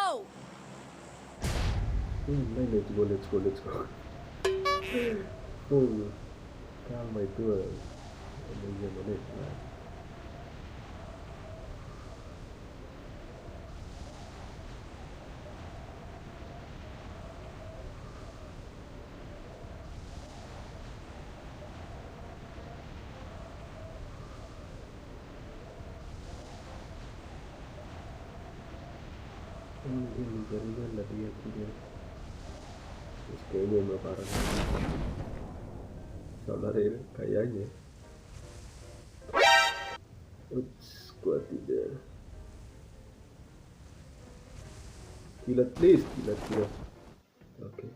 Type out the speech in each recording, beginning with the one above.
go! Let's go. Oh, calma itu. Amazing menit. Ini jaringan lah dia punya. Terus kayaknya emang parah. Saudara ini kayaknya. Ups, gua tidak. Kilat please, kilat. Oke.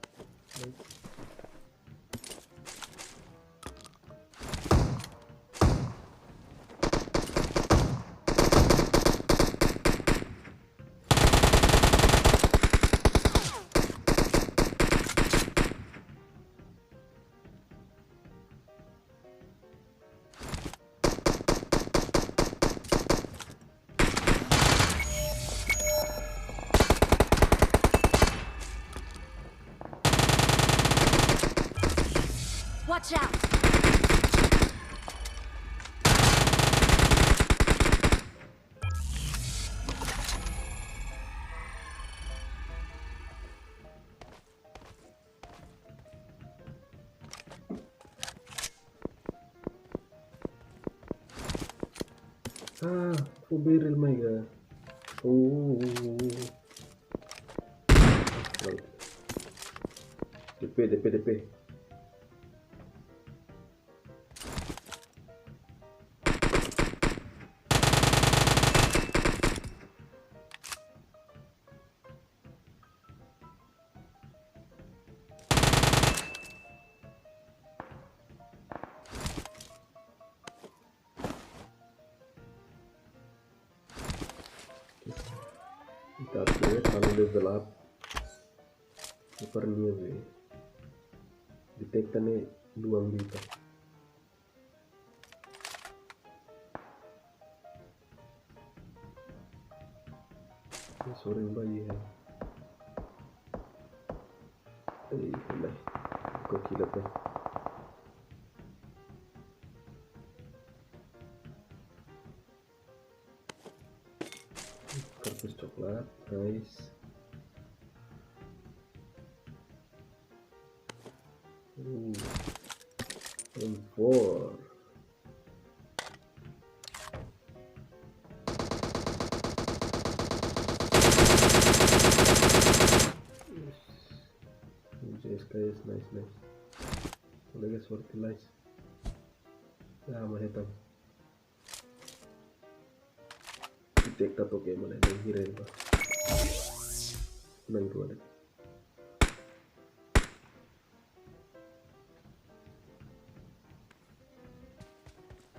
Watch out! For barrel my god. Oh. Right. DP. Kita upgrade kalau level up. Super new way. Detecta nih 2 bita. Ini sore bayi ya. Mulai. Kok kilat ya. Kardus coklat, nice. M4. Guys, nice. Lagi seperti nice. Ya, mahetam. Detecta to kayak mana yang kirain pak. Nang itu ada.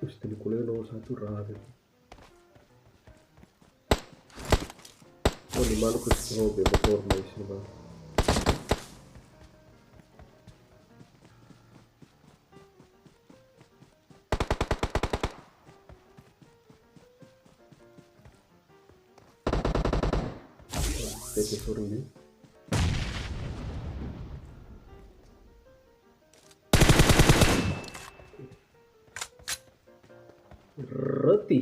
Terus tadi kuliah nomor 1 rahat. Oh, di mana aku hobi motor nice nih bang. Tete sorry nih. Roti.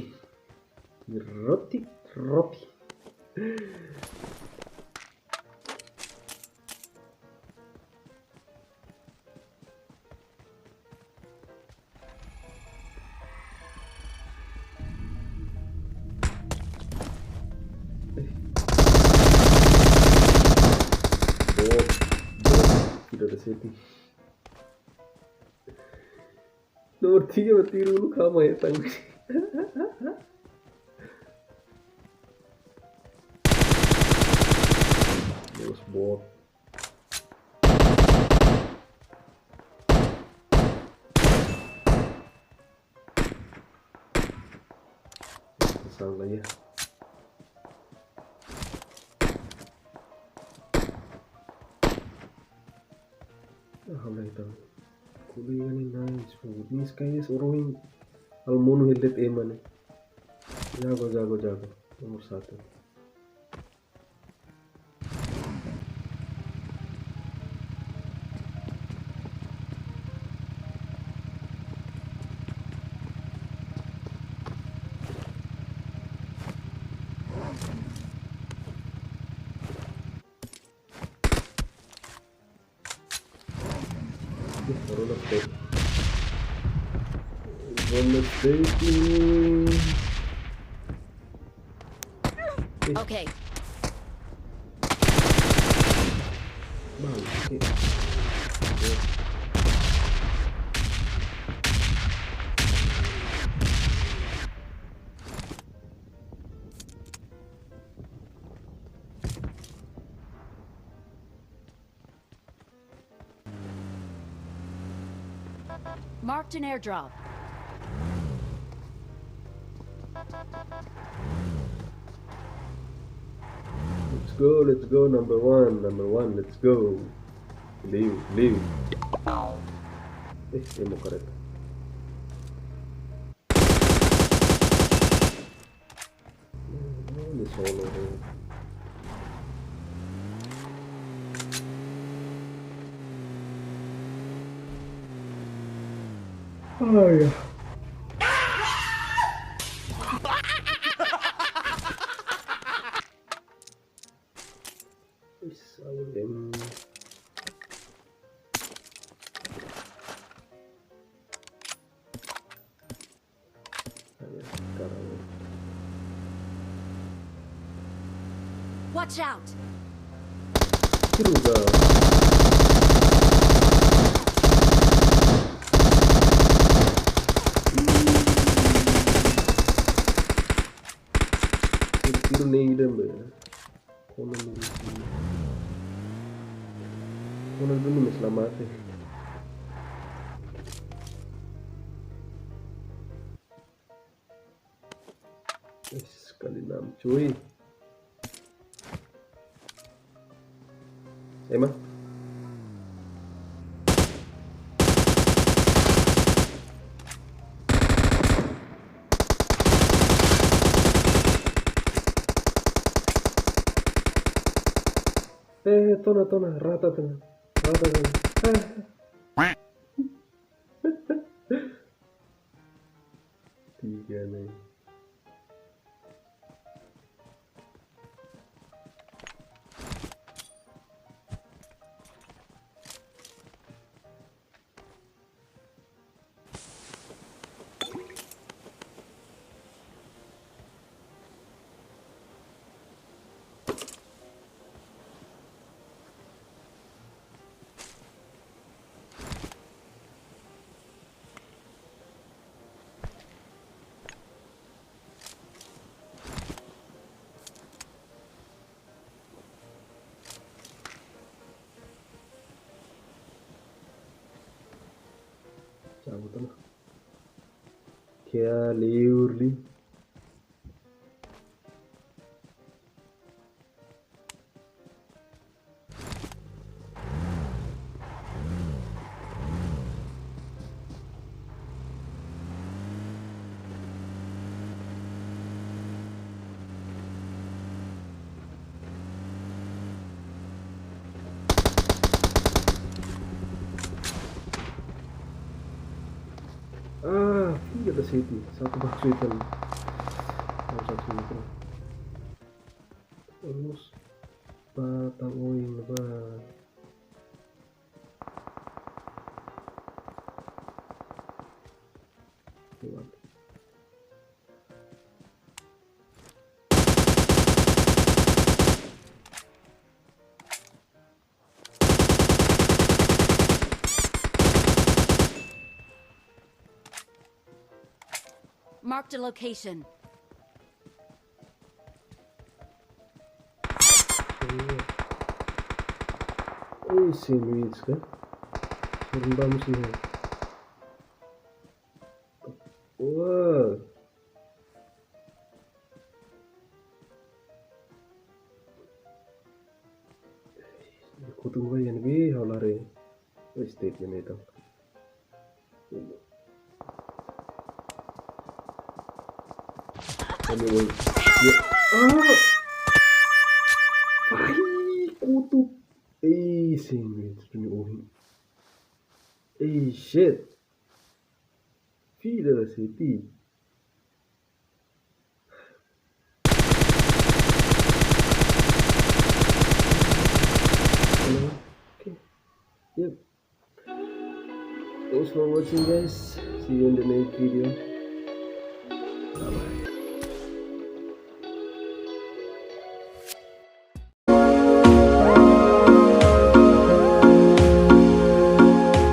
Tidak ada setting. Nomor 3 berarti dulu kamu ya tanggung. Bos bot. Pasang lah ya. Alhamdulillah. Kuliah nih nice. Ini kayaknya seorang almono hildet eman. Jago. Nomor 1. Roller skate. Roller skating. Okay. Bangke. Marked an airdrop. Let's go, number one, let's go. Leave. Dia mau karet. Ini solo nih. Oh ya. Watch out! Juga. Tiru nih dia mbak. Kono dulu nih selamatnya. Sekali 6 cuy. Emang? Tona, rata tona. Tiga nih. Cabut lah. Kayak liur nih. Iya ada city, satu bakso itu. Satu itu. Terus batang oing lebar. Marked a location. Sandwich kan? Serendam sih. Wah. Kutung yan bi haulare. State yan ito. Anyway. Ay, kutu. Sandwich punya ohin. Shit. Fila city. Okay. Yep. Thanks for watching guys. See you in the next video. Bye bye.